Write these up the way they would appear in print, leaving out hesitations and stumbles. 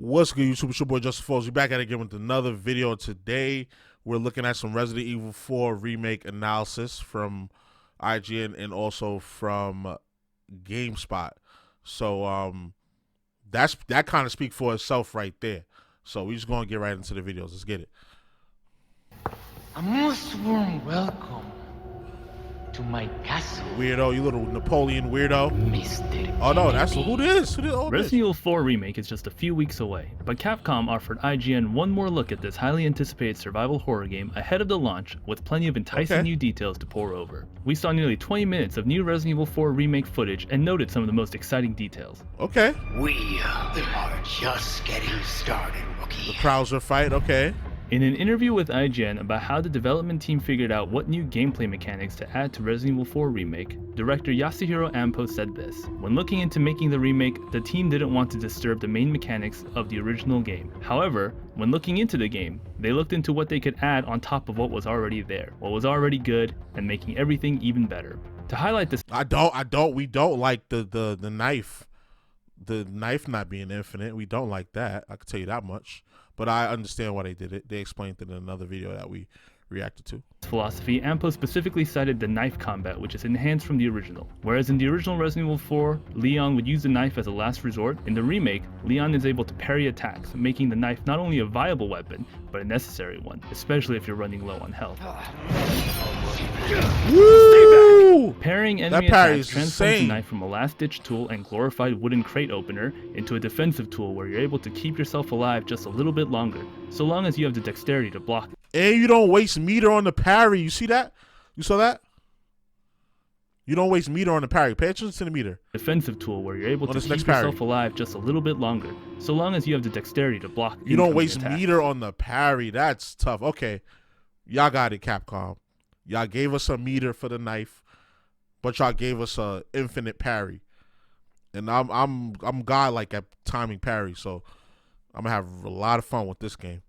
What's good, YouTube? It's your boy JusticeXFalls. We back at it again with another video. Today, we're looking at some Resident Evil 4 remake analysis from IGN and also from GameSpot. So that kind of speaks for itself right there. So we're just gonna get right into the videos. Let's get it. A most warm welcome to my castle. Weirdo, you little Napoleon weirdo. Mr. Oh no, that's who this? Resident Evil 4 Remake is just a few weeks away, but Capcom offered IGN one more look at this highly anticipated survival horror game ahead of the launch with plenty of enticing new details to pour over. We saw nearly 20 minutes of new Resident Evil 4 Remake footage and noted some of the most exciting details. Okay. We are just getting started, rookie. The KRAUSER fight, okay. In an interview with IGN about how the development team figured out what new gameplay mechanics to add to Resident Evil 4 Remake, director Yasuhiro Ampo said this: "When looking into making the remake, the team didn't want to disturb the main mechanics of the original game. However, when looking into the game, they looked into what they could add on top of what was already there, what was already good, and making everything even better." To highlight this, we don't like the knife. The knife not being infinite. We don't like that. I can tell you that much. But I understand why they did it. They explained it in another video that we reacted to. Philosophy, Ampo specifically cited the knife combat, which is enhanced from the original. Whereas in the original Resident Evil 4, Leon would use the knife as a last resort, in the remake, Leon is able to parry attacks, making the knife not only a viable weapon, but a necessary one, especially if you're running low on health. Woo! Parrying enemy attacks transforms the knife from a last-ditch tool and glorified wooden crate opener into a defensive tool where you're able to keep yourself alive just a little bit longer, so long as you have the dexterity to block it. And you don't waste meter on the parry. You see that? You saw that? You don't waste meter on the parry. Pay attention to the meter. Defensive tool where you're able to keep yourself alive just a little bit longer, so long as you have the dexterity to block. You don't waste meter on the parry. That's tough. Okay, y'all got it, Capcom. Y'all gave us a meter for the knife, but y'all gave us a infinite parry. And I'm godlike at timing parry, so I'm gonna have a lot of fun with this game.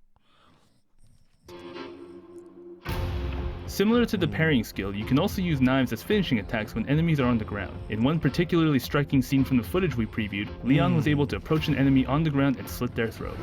Similar to the parrying skill, you can also use knives as finishing attacks when enemies are on the ground. In one particularly striking scene from the footage we previewed, Leon was able to approach an enemy on the ground and slit their throat.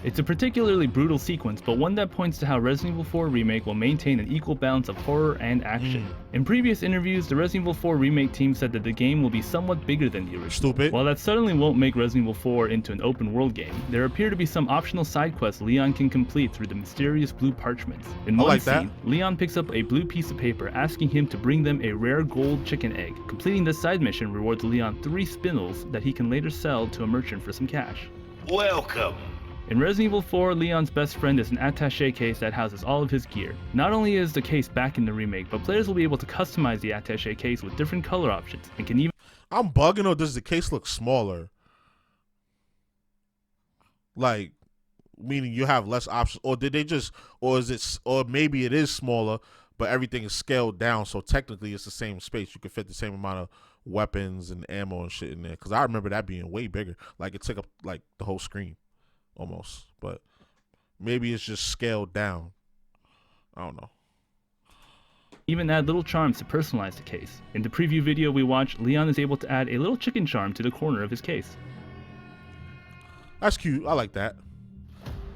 It's a particularly brutal sequence, but one that points to how Resident Evil 4 Remake will maintain an equal balance of horror and action. In previous interviews, the Resident Evil 4 Remake team said that the game will be somewhat bigger than the original. While that certainly won't make Resident Evil 4 into an open world game, there appear to be some optional side quests Leon can complete through the mysterious blue parchments. In one scene, Leon picks up a blue piece of paper asking him to bring them a rare gold chicken egg. Completing this side mission rewards Leon 3 spindles that he can later sell to a merchant for some cash. Welcome. In Resident Evil 4, Leon's best friend is an attaché case that houses all of his gear. Not only is the case back in the remake, but players will be able to customize the attaché case with different color options and can even... I'm bugging, or does the case look smaller? Like, meaning you have less options, or did they just, or is it, or maybe it is smaller, but everything is scaled down, so technically it's the same space. You can fit the same amount of weapons and ammo and shit in there. Because I remember that being way bigger. Like, it took up, like, the whole screen. Almost, but maybe it's just scaled down. I don't know. Even add little charms to personalize the case. In the preview video we watched, Leon is able to add a little chicken charm to the corner of his case. That's cute. I like that.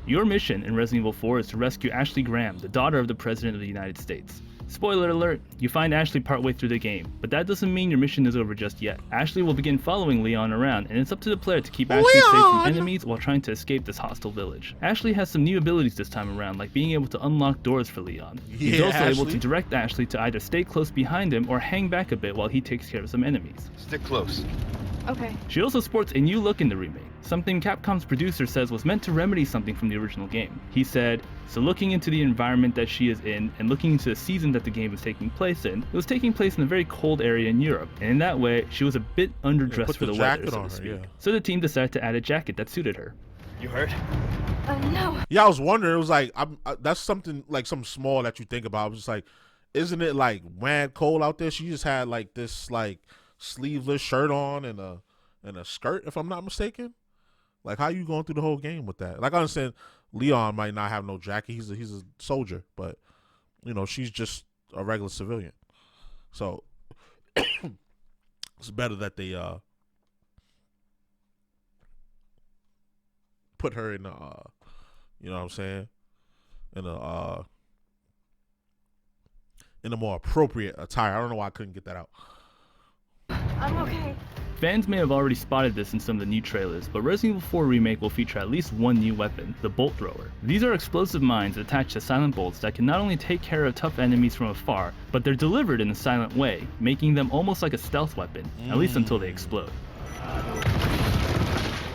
Your mission in Resident Evil 4 is to rescue Ashley Graham, the daughter of the President of the United States. Spoiler alert, you find Ashley partway through the game, but that doesn't mean your mission is over just yet. Ashley will begin following Leon around, and it's up to the player to keep Ashley safe from enemies while trying to escape this hostile village. Ashley has some new abilities this time around, like being able to unlock doors for Leon. He's also able to direct Ashley to either stay close behind him or hang back a bit while he takes care of some enemies. Stick close. Okay. She also sports a new look in the remake, something Capcom's producer says was meant to remedy something from the original game. He said, "So looking into the environment that she is in, and looking into the season that the game is taking place in, it was taking place in a very cold area in Europe, and in that way, she was a bit underdressed for the weather, so to speak. So the team decided to add a jacket that suited her." You hurt? No. Yeah, I was wondering. It was like, that's something, like, something small that you think about. I was just like, isn't it, like, mad cold out there? She just had, like, this, like, sleeveless shirt on and a skirt, if I'm not mistaken. Like, how you going through the whole game with that? Like, I understand Leon might not have no jacket. He's a soldier, but you know, she's just a regular civilian. So it's better that they put her in the you know what I'm saying, in a more appropriate attire. I don't know why I couldn't get that out. I'm okay. Fans may have already spotted this in some of the new trailers, but Resident Evil 4 Remake will feature at least one new weapon, the Bolt Thrower. These are explosive mines attached to silent bolts that can not only take care of tough enemies from afar, but they're delivered in a silent way, making them almost like a stealth weapon, at least until they explode.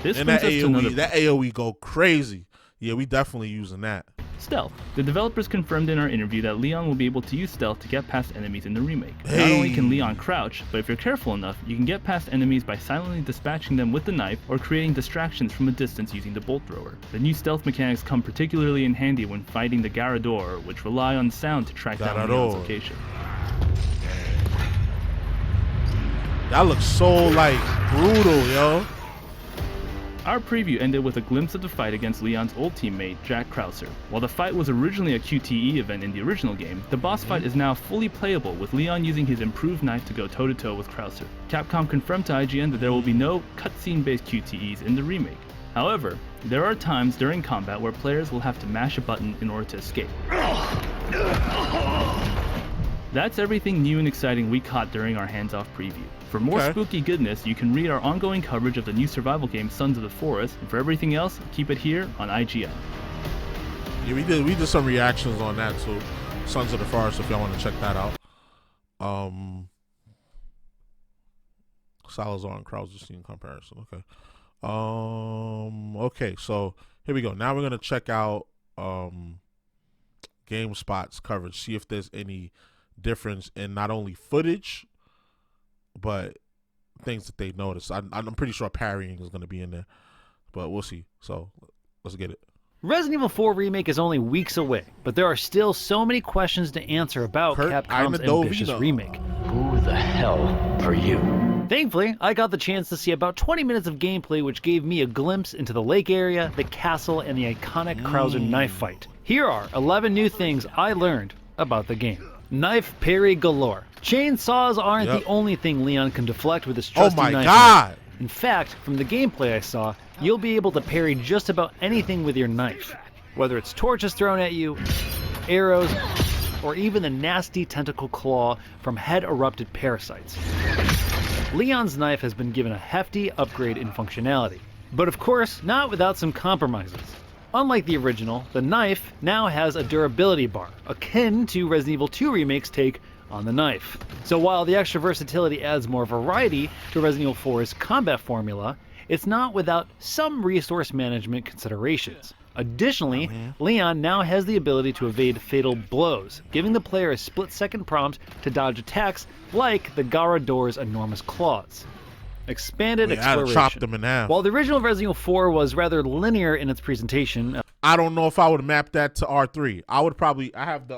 This and brings that us to another... that AoE go crazy. Yeah, we definitely using that. Stealth. The developers confirmed in our interview that Leon will be able to use stealth to get past enemies in the remake. Hey. Not only can Leon crouch, but if you're careful enough, you can get past enemies by silently dispatching them with the knife or creating distractions from a distance using the bolt thrower. The new stealth mechanics come particularly in handy when fighting the GARRADOR, which rely on sound to track down Leon's location. That looks so like brutal, yo. Our preview ended with a glimpse of the fight against Leon's old teammate, Jack KRAUSER. While the fight was originally a QTE event in the original game, the boss fight is now fully playable, with Leon using his improved knife to go toe-to-toe with KRAUSER. Capcom confirmed to IGN that there will be no cutscene-based QTEs in the remake. However, there are times during combat where players will have to mash a button in order to escape. That's everything new and exciting we caught during our hands-off preview. For more spooky goodness, you can read our ongoing coverage of the new survival game Sons of the Forest, and for everything else, keep it here on IGN. Yeah, we did some reactions on that too. Sons of the Forest, if y'all want to check that out. Salazar and KRAUSER scene comparison. Okay. Okay, so here we go. Now we're gonna check out GameSpot's coverage, see if there's any difference in not only footage but things that they notice. I'm pretty sure parrying is going to be in there, but we'll see. So let's get it. Resident Evil 4 Remake is only weeks away, but there are still so many questions to answer about Capcom's ambitious remake. Who the hell are you? Thankfully, I got the chance to see about 20 minutes of gameplay, which gave me a glimpse into the lake area, the castle, and the iconic KRAUSER knife fight. Here are 11 new things I learned about the game. Knife parry galore. Chainsaws aren't the only thing Leon can deflect with his trusty knife. Oh my god! In fact, from the gameplay I saw, you'll be able to parry just about anything with your knife. Whether it's torches thrown at you, arrows, or even the nasty tentacle claw from head-erupted parasites. Leon's knife has been given a hefty upgrade in functionality. But of course, not without some compromises. Unlike the original, the knife now has a durability bar, akin to Resident Evil 2 Remake's take on the knife. So while the extra versatility adds more variety to Resident Evil 4's combat formula, it's not without some resource management considerations. Additionally, Leon now has the ability to evade fatal blows, giving the player a split-second prompt to dodge attacks like the GARRADOR's enormous claws. Expanded exploration. Chopped them in half. While the original Resident Evil 4 was rather linear in its presentation, I don't know if I would map that to R3. I would probably. I have the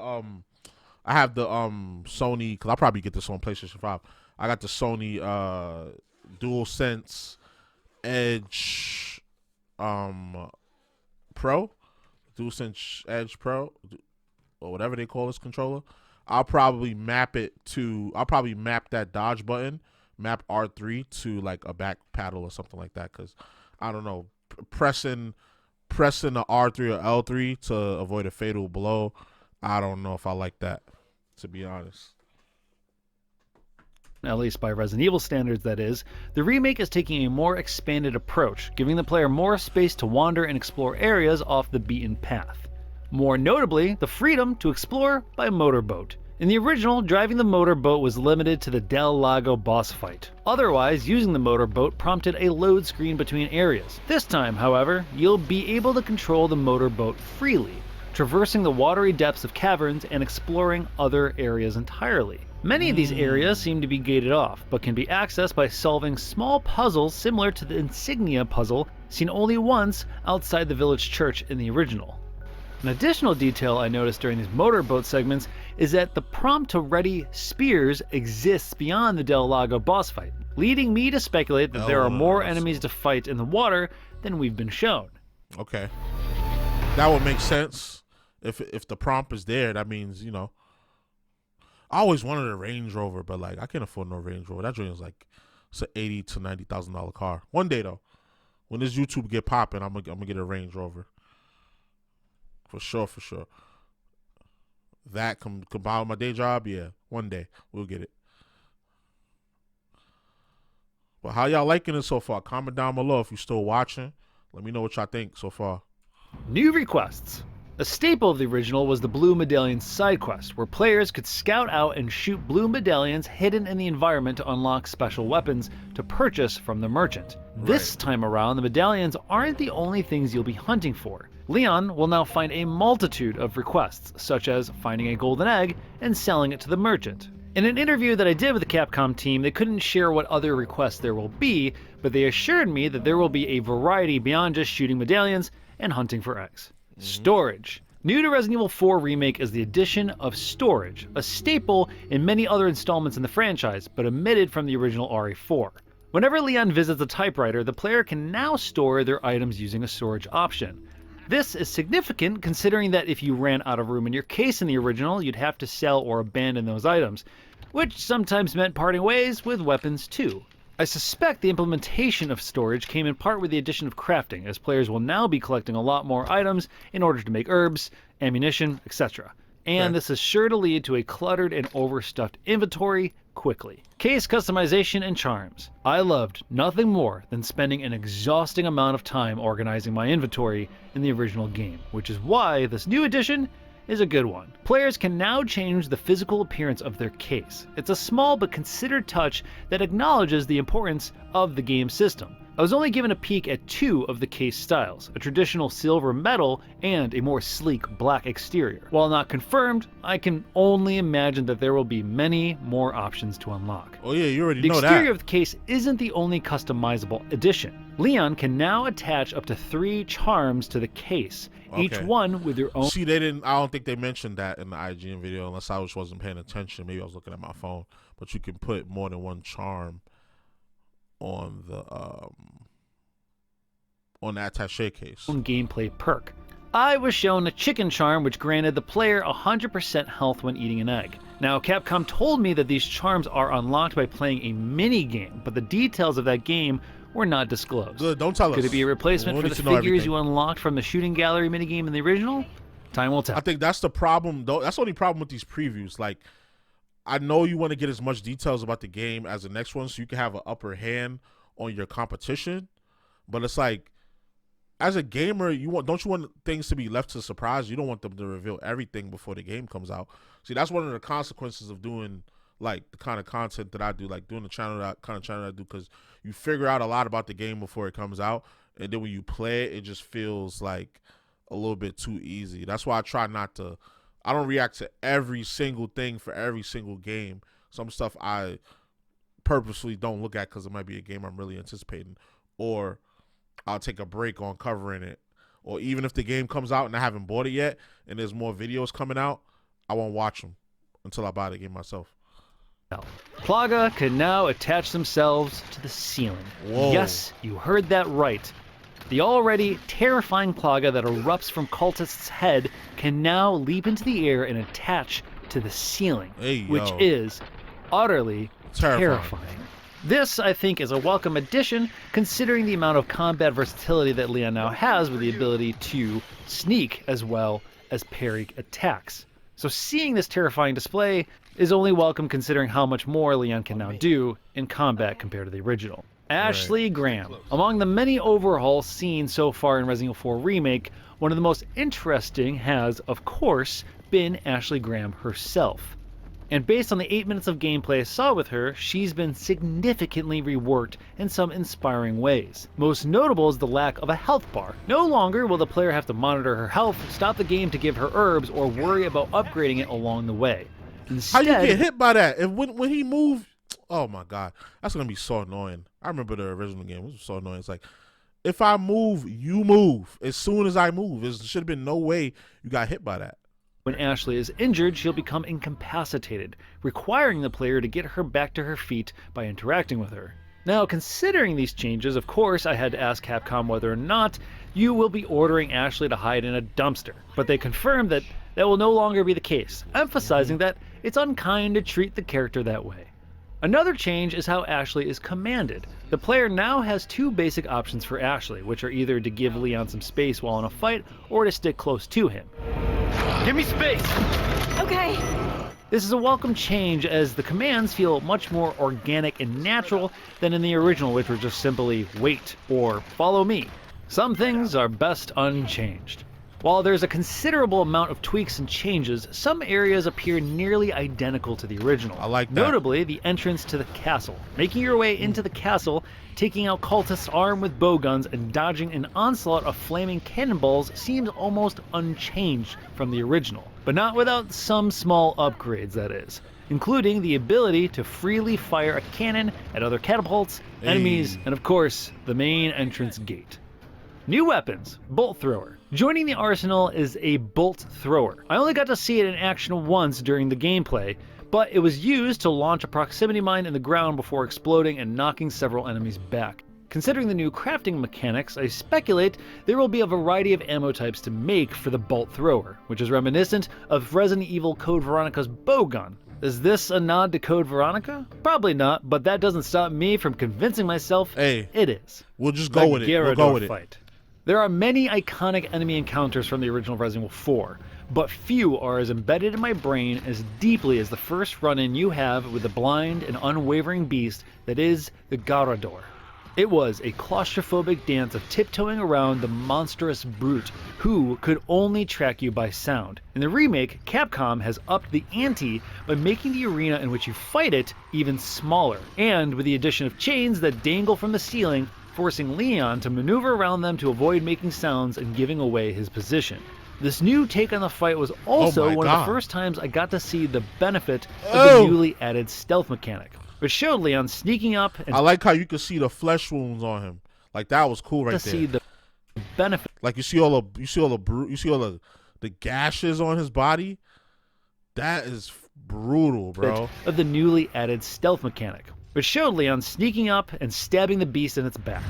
Sony, because I'll probably get this on PlayStation 5. I got the Sony DualSense Edge Pro, DualSense Edge Pro, or whatever they call this controller. I'll probably map that dodge button, map R3 to like a back paddle or something like that, because I don't know, pressing the R3 or L3 to avoid a fatal blow, I don't know if I like that, to be honest. At least by Resident Evil standards, that is, the remake is taking a more expanded approach, giving the player more space to wander and explore areas off the beaten path. More notably, the freedom to explore by motorboat. In the original, driving the motorboat was limited to the Del Lago boss fight. Otherwise, using the motorboat prompted a load screen between areas. This time, however, you'll be able to control the motorboat freely, traversing the watery depths of caverns and exploring other areas entirely. Many of these areas seem to be gated off, but can be accessed by solving small puzzles similar to the Insignia puzzle seen only once outside the village church in the original. An additional detail I noticed during these motorboat segments is that the prompt to ready spears exists beyond the Del Lago boss fight, leading me to speculate that there are more enemies to fight in the water than we've been shown. Okay. That would make sense. If the prompt is there, that means, you know, I always wanted a Range Rover, but like I can't afford no Range Rover. That joint is like, it's an $80,000 to $90,000 car. One day though. When this YouTube get popping, I'm gonna get a Range Rover. For sure. That combined with my day job, yeah. One day we'll get it. But how y'all liking it so far? Comment down below if you're still watching. Let me know what y'all think so far. New requests. A staple of the original was the Blue Medallion side quest, where players could scout out and shoot blue medallions hidden in the environment to unlock special weapons to purchase from the merchant. This time around, the medallions aren't the only things you'll be hunting for. Leon will now find a multitude of requests, such as finding a golden egg and selling it to the merchant. In an interview that I did with the Capcom team, they couldn't share what other requests there will be, but they assured me that there will be a variety beyond just shooting medallions and hunting for eggs. Storage. New to Resident Evil 4 Remake is the addition of storage, a staple in many other installments in the franchise, but omitted from the original RE4. Whenever Leon visits a typewriter, the player can now store their items using a storage option. This is significant considering that if you ran out of room in your case in the original, you'd have to sell or abandon those items, which sometimes meant parting ways with weapons too. I suspect the implementation of storage came in part with the addition of crafting, as players will now be collecting a lot more items in order to make herbs, ammunition, etc. And this is sure to lead to a cluttered and overstuffed inventory quickly. Case customization and charms. I loved nothing more than spending an exhausting amount of time organizing my inventory in the original game, which is why this new addition is a good one. Players can now change the physical appearance of their case. It's a small but considered touch that acknowledges the importance of the game system. I was only given a peek at 2 of the case styles, a traditional silver metal and a more sleek black exterior. While not confirmed, I can only imagine that there will be many more options to unlock. Oh yeah, you already know that. The exterior of the case isn't the only customizable addition. Leon can now attach up to 3 charms to the case, each one with your own. See, I don't think they mentioned that in the IGN video unless I just wasn't paying attention. Maybe I was looking at my phone. But you can put more than one charm on the attaché case. Gameplay perk. I was shown a chicken charm which granted the player 100% health when eating an egg. Now, Capcom told me that these charms are unlocked by playing a mini game, but the details of that game were not disclosed. Good, don't tell us. Could it be a replacement for the figures you unlocked from the shooting gallery minigame in the original? Time will tell. I think that's the problem, though. That's the only problem with these previews. Like, I know you want to get as much details about the game as the next one so you can have an upper hand on your competition, but it's like, as a gamer, don't you want things to be left to surprise? You don't want them to reveal everything before the game comes out. See, that's one of the consequences of doing like the kind of content that I do, like doing the kind of channel that I do, because you figure out a lot about the game before it comes out, and then when you play it, it just feels like a little bit too easy. That's why I try not to. I don't react to every single thing for every single game. Some stuff I purposely don't look at because it might be a game I'm really anticipating, or I'll take a break on covering it. Or even if the game comes out and I haven't bought it yet and there's more videos coming out, I won't watch them until I buy the game myself. PLAGA can now attach themselves to the ceiling. Whoa. Yes, you heard that right. The already terrifying PLAGA that erupts from Cultist's head can now leap into the air and attach to the ceiling, which is utterly terrifying. This, I think, is a welcome addition, considering the amount of combat versatility that Leon now has with the ability to sneak as well as parry attacks. So seeing this terrifying display is only welcome considering how much more Leon can now do in combat compared to the original. Ashley Graham. Among the many overhauls seen so far in Resident Evil 4 Remake, one of the most interesting has, of course, been Ashley Graham herself. And based on the 8 minutes of gameplay I saw with her, she's been significantly reworked in some inspiring ways. Most notable is the lack of a health bar. No longer will the player have to monitor her health, stop the game to give her herbs, or worry about upgrading it along the way. Instead, how you get hit by that? And when he moved, oh my god, that's gonna be so annoying. I remember the original game; it was so annoying. It's like, if I move, you move. As soon as I move, there should have been no way you got hit by that. When Ashley is injured, she'll become incapacitated, requiring the player to get her back to her feet by interacting with her. Now, considering these changes, of course, I had to ask Capcom whether or not you will be ordering Ashley to hide in a dumpster, but they confirmed that that will no longer be the case, emphasizing that it's unkind to treat the character that way. Another change is how Ashley is commanded. The player now has two basic options for Ashley, which are either to give Leon some space while in a fight, or to stick close to him. Give me space! Okay. This is a welcome change, as the commands feel much more organic and natural than in the original, which were just simply wait or follow me. Some things are best unchanged. While there's a considerable amount of tweaks and changes, some areas appear nearly identical to the original. I like that. Notably, the entrance to the castle. Making your way into the castle, taking out cultists armed with bowguns, and dodging an onslaught of flaming cannonballs seems almost unchanged from the original. But not without some small upgrades, that is. Including the ability to freely fire a cannon at other catapults, enemies, and of course, the main entrance gate. New weapons, bolt thrower. Joining the arsenal is a bolt thrower. I only got to see it in action once during the gameplay, but it was used to launch a proximity mine in the ground before exploding and knocking several enemies back. Considering the new crafting mechanics, I speculate there will be a variety of ammo types to make for the bolt thrower, which is reminiscent of Resident Evil Code Veronica's bowgun. Is this a nod to Code Veronica? Probably not, but that doesn't stop me from convincing myself it is. We'll just go with it. We'll go with it. Fight. There are many iconic enemy encounters from the original Resident Evil 4, but few are as embedded in my brain as deeply as the first run-in you have with the blind and unwavering beast that is the GARRADOR. It was a claustrophobic dance of tiptoeing around the monstrous brute who could only track you by sound. In the remake, Capcom has upped the ante by making the arena in which you fight it even smaller, and with the addition of chains that dangle from the ceiling, forcing Leon to maneuver around them to avoid making sounds and giving away his position. This new take on the fight was also one of the first times I got to see the benefit of the newly added stealth mechanic, which showed Leon sneaking up and I like how you could see the flesh wounds on him. Like that was cool right there. See the benefit. Like you see all the gashes on his body. That is brutal, bro. Of the newly added stealth mechanic, which showed Leon sneaking up and stabbing the beast in its back.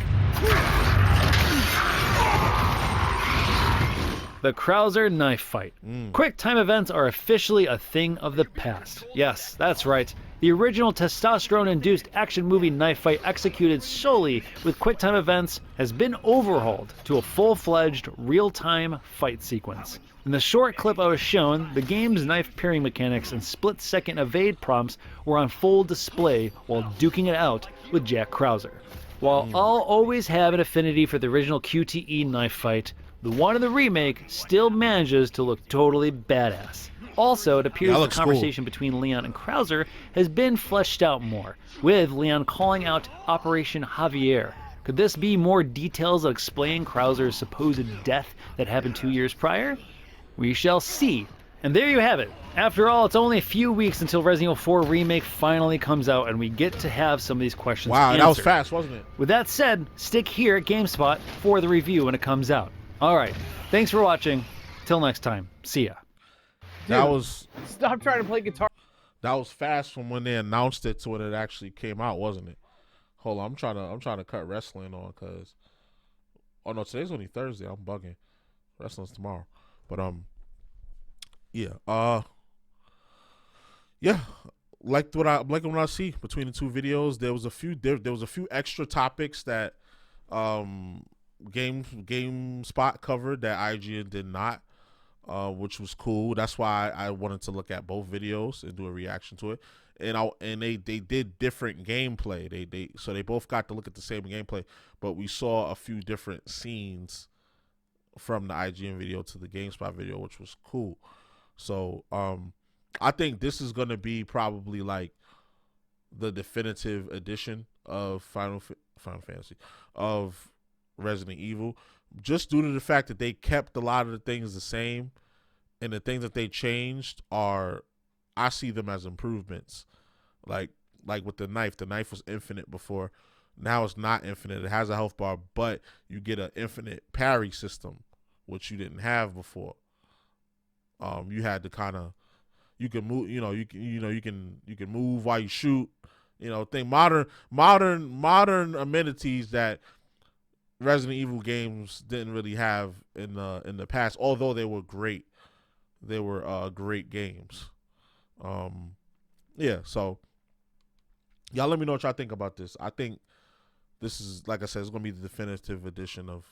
The KRAUSER knife fight. Quick time events are officially a thing of the past. Yes, that's right. The original testosterone-induced action movie knife fight executed solely with quick time events has been overhauled to a full-fledged, real-time fight sequence. In the short clip I was shown, the game's knife parrying mechanics and split-second evade prompts were on full display while duking it out with Jack KRAUSER. While I'll always have an affinity for the original QTE knife fight, the one in the remake still manages to look totally badass. Also, it appears the conversation between Leon and KRAUSER has been fleshed out more, with Leon calling out Operation Javier. Could this be more details that explain KRAUSER's supposed death that happened 2 years prior? We shall see. And there you have it. After all, it's only a few weeks until Resident Evil 4 Remake finally comes out, and we get to have some of these questions answered. That was fast, wasn't it? With that said, stick here at GameSpot for the review when it comes out. Alright, thanks for watching. Till next time, see ya. That was... Stop trying to play guitar. That was fast from when they announced it to when it actually came out, wasn't it? Hold on, I'm trying to cut wrestling on, cause... Oh no, today's only Thursday, I'm bugging. Wrestling's tomorrow. But yeah, like what I see between the two videos. There was a few extra topics that GameSpot covered that IGN did not, which was cool. That's why I wanted to look at both videos and do a reaction to it. And they did different gameplay. So they both got to look at the same gameplay, but we saw a few different scenes from the IGN video to the GameSpot video, which was cool. So I think this is gonna be probably like the definitive edition of Final Fantasy, of Resident Evil, just due to the fact that they kept a lot of the things the same, and the things that they changed I see them as improvements. Like with the knife was infinite before. Now it's not infinite. It has a health bar, but you get an infinite parry system, which you didn't have before. You had to kind of, you can move, you can move while you shoot, modern amenities that Resident Evil games didn't really have in the past. Although they were great, great games. Yeah. So y'all let me know what y'all think about this. I think this is, like I said, it's gonna be the definitive edition of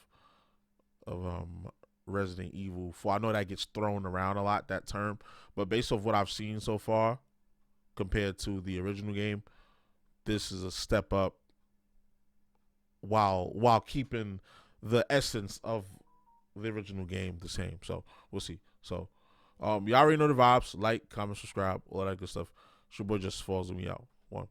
Resident Evil 4. I know that gets thrown around a lot, that term, but based off what I've seen so far compared to the original game, this is a step up while keeping the essence of the original game the same. So we'll see. So y'all already know the vibes. Like, comment, subscribe, all that good stuff. It's your boy JusticeXFalls, and we out. One.